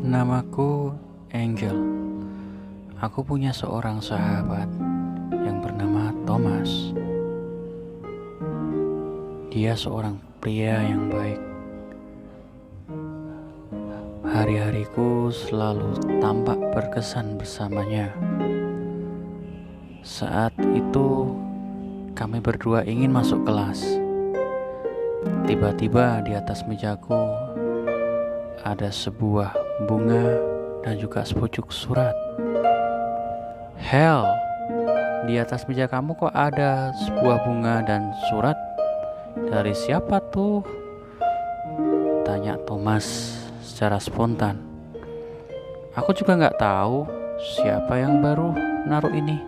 Namaku Angel. Aku punya seorang sahabat yang bernama Thomas. Dia seorang pria yang baik. Hari-hariku selalu tampak berkesan bersamanya. Saat itu kami berdua ingin masuk kelas. Tiba-tiba di atas mejaku ada sebuah bunga dan juga sepucuk surat. Hell, di atas meja kamu kok ada sebuah bunga dan surat? Dari siapa tuh? Tanya Thomas secara spontan. Aku juga nggak tahu siapa yang baru naruh ini.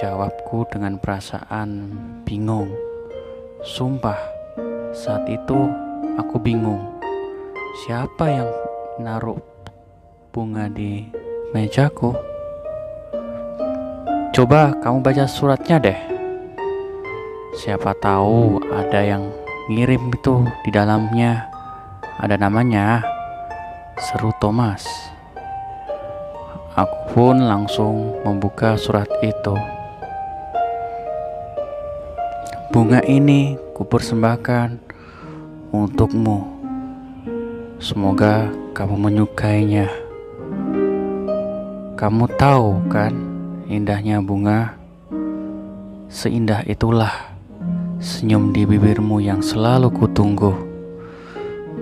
Jawabku dengan perasaan bingung. Sumpah, saat itu aku bingung. Siapa yang naruh bunga di mejaku? Coba kamu baca suratnya deh. Siapa tahu ada yang ngirim itu di dalamnya. Ada namanya, seru Thomas. Aku pun langsung membuka surat itu. Bunga ini kupersembahkan untukmu. Semoga kamu menyukainya. Kamu tahu kan indahnya bunga? Seindah itulah senyum di bibirmu yang selalu kutunggu.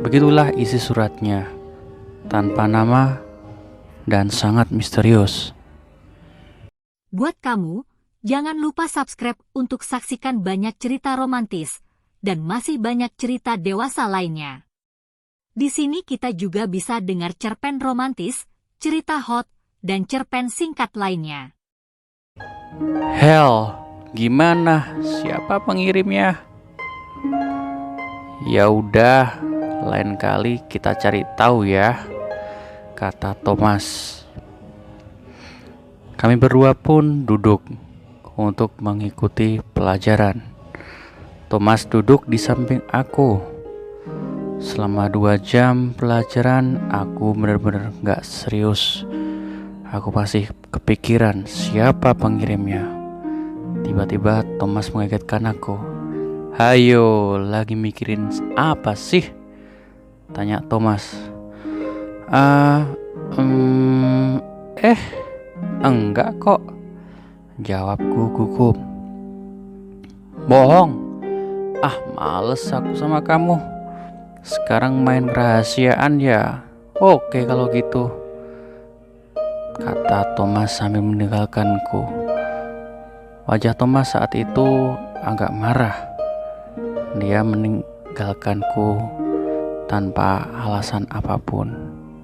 Begitulah isi suratnya, tanpa nama dan sangat misterius. Buat kamu, jangan lupa subscribe untuk saksikan banyak cerita romantis dan masih banyak cerita dewasa lainnya. Di sini kita juga bisa dengar cerpen romantis, cerita hot, dan cerpen singkat lainnya. Hell, gimana? Siapa pengirimnya? Ya udah, lain kali kita cari tahu ya, kata Thomas. Kami berdua pun duduk untuk mengikuti pelajaran. Thomas duduk di samping aku. Selama 2 jam pelajaran, aku benar-benar gak serius. Aku masih kepikiran siapa pengirimnya. Tiba-tiba Thomas mengagetkan aku. Hayo, lagi mikirin apa sih? Tanya Thomas. Enggak kok, jawabku gugup. Bohong. Males aku sama kamu. Sekarang main rahasiaan ya. Oke kalau gitu, kata Thomas sambil meninggalkanku. Wajah Thomas saat itu agak marah. Dia meninggalkanku tanpa alasan apapun.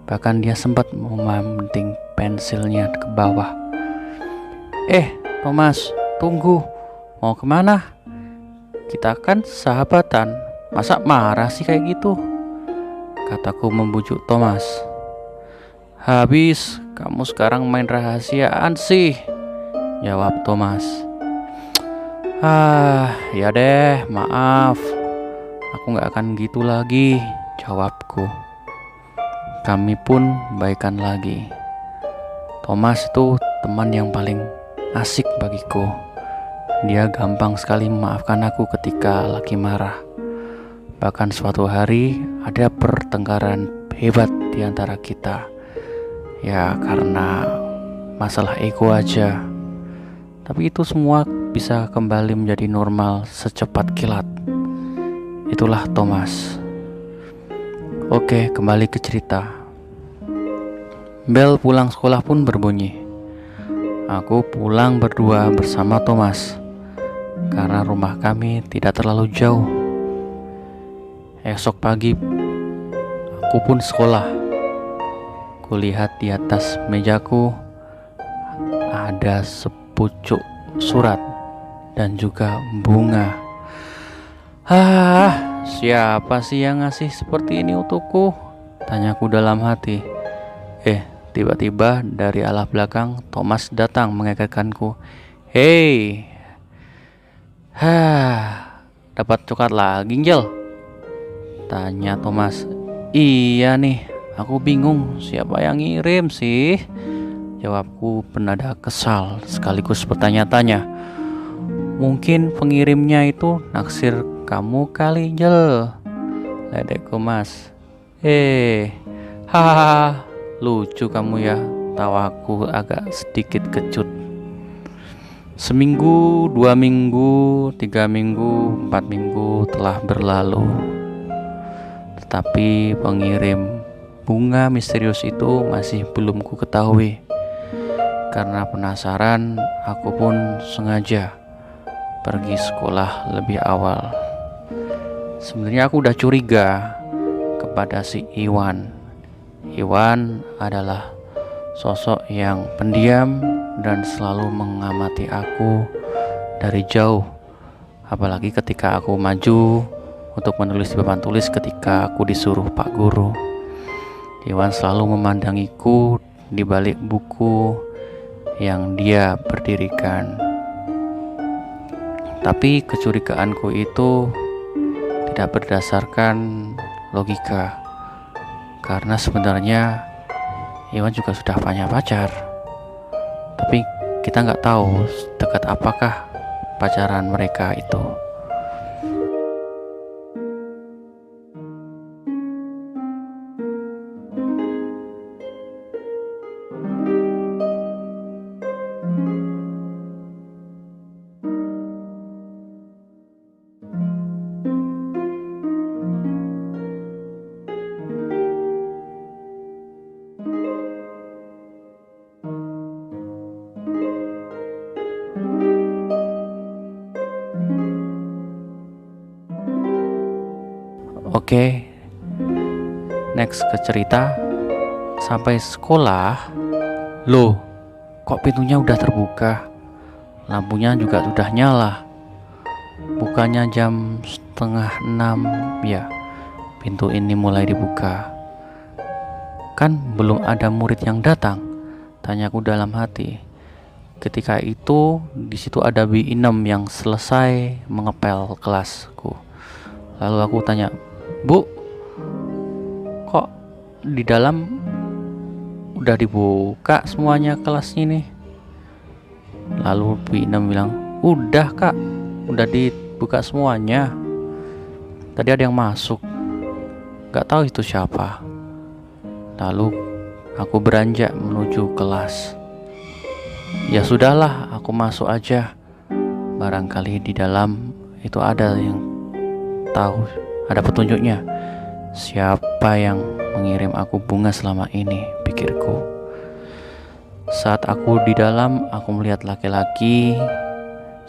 Bahkan dia sempat membanting pensilnya ke bawah. Thomas, tunggu. Mau kemana? Kita kan sahabatan. Masa marah sih kayak gitu? Kataku membujuk Thomas. Habis, kamu sekarang main rahasiaan sih, jawab Thomas. Ya deh, maaf. Aku gak akan gitu lagi, jawabku. Kami pun baikan lagi. Thomas itu teman yang paling asik bagiku. Dia gampang sekali memaafkan aku ketika lagi marah. Bahkan suatu hari ada pertengkaran hebat di antara kita. Ya karena masalah ego aja. Tapi itu semua bisa kembali menjadi normal secepat kilat. Itulah Thomas. Oke, kembali ke cerita. Bel pulang sekolah pun berbunyi. Aku pulang berdua bersama Thomas, karena rumah kami tidak terlalu jauh. Esok pagi aku pun sekolah. Kulihat di atas mejaku ada sepucuk surat dan juga bunga. Siapa sih yang ngasih seperti ini untukku? Tanyaku dalam hati. Tiba-tiba dari arah belakang Thomas datang mengagetkanku. Hei, dapat coklat lagi, Angel? Tanya Thomas. Iya nih, Aku bingung siapa yang ngirim sih? Jawabku bernada kesal sekaligus bertanya-tanya. Mungkin pengirimnya itu naksir kamu kali, Jel. Ledekku Mas. Hahaha, lucu kamu ya. Tawaku agak sedikit kecut. Seminggu, 2 minggu, 3 minggu, 4 minggu telah berlalu. Tetapi pengirim bunga misterius itu masih belum ku ketahui. Karena penasaran, aku pun sengaja pergi sekolah lebih awal. Sebenarnya aku udah curiga kepada si Iwan. Iwan adalah sosok yang pendiam dan selalu mengamati aku dari jauh. Apalagi ketika aku maju untuk menulis di papan tulis ketika aku disuruh Pak Guru. Iwan selalu memandangiku di balik buku yang dia berdirikan. Tapi kecurigaanku itu tidak berdasarkan logika. Karena sebenarnya Iwan juga sudah punya pacar. Tapi kita nggak tahu dekat apakah pacaran mereka itu. Oke, next ke cerita. Sampai sekolah, loh, kok pintunya udah terbuka? Lampunya juga sudah nyala. Bukannya jam 5:30 ya, pintu ini mulai dibuka. Kan belum ada murid yang datang, tanyaku dalam hati. Ketika itu, di situ ada B6 yang selesai mengepel kelasku. Lalu aku tanya, Bu, kok di dalam udah dibuka semuanya kelas ini? Lalu B6 bilang, udah Kak, udah dibuka semuanya. Tadi ada yang masuk, gak tahu itu siapa. Lalu aku beranjak menuju kelas. Ya sudahlah, aku masuk aja. Barangkali di dalam itu ada yang tahu, ada petunjuknya. Siapa yang mengirim aku bunga selama ini, pikirku. Saat aku di dalam, aku melihat laki-laki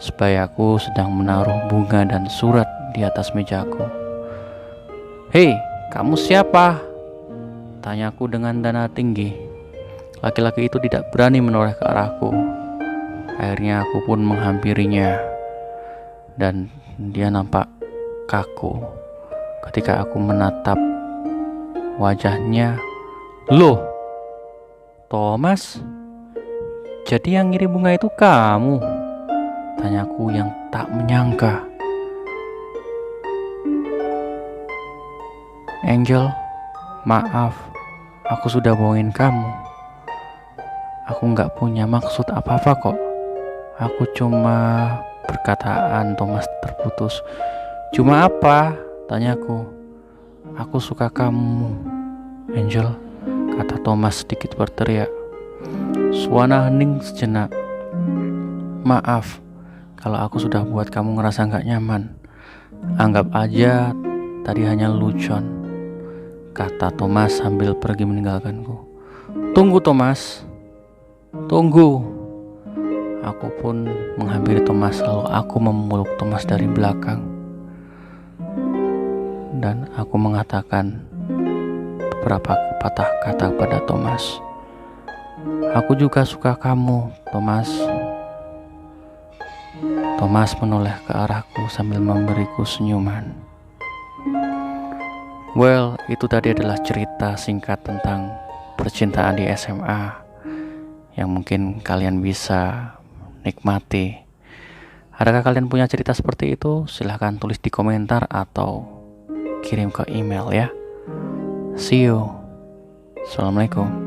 sebayaku sedang menaruh bunga dan surat di atas mejaku. Hei, kamu siapa? Tanyaku dengan nada tinggi. Laki-laki itu tidak berani menoleh ke arahku. Akhirnya aku pun menghampirinya. Dan dia nampak kaku ketika aku menatap wajahnya. Loh, Thomas, jadi yang ngirim bunga itu kamu? Tanyaku yang tak menyangka. Angel, maaf, aku sudah bohongin kamu. Aku gak punya maksud apa-apa kok. Aku cuma perkataan Thomas terputus. Cuma apa? Tanyaku. Aku suka kamu, Angel, kata Thomas sedikit berteriak. Suara hening sejenak. Maaf kalau aku sudah buat kamu ngerasa gak nyaman. Anggap aja tadi hanya lucon, kata Thomas sambil pergi meninggalkanku. Tunggu Thomas, tunggu. Aku pun menghampiri Thomas, lalu aku memeluk Thomas dari belakang. Dan aku mengatakan beberapa patah kata kepada Thomas. Aku juga suka kamu, Thomas. Thomas menoleh ke arahku sambil memberiku senyuman. Well, itu tadi adalah cerita singkat tentang percintaan di SMA yang mungkin kalian bisa nikmati. Adakah kalian punya cerita seperti itu? Silahkan tulis di komentar atau kirim ke email ya. See you. Assalamualaikum.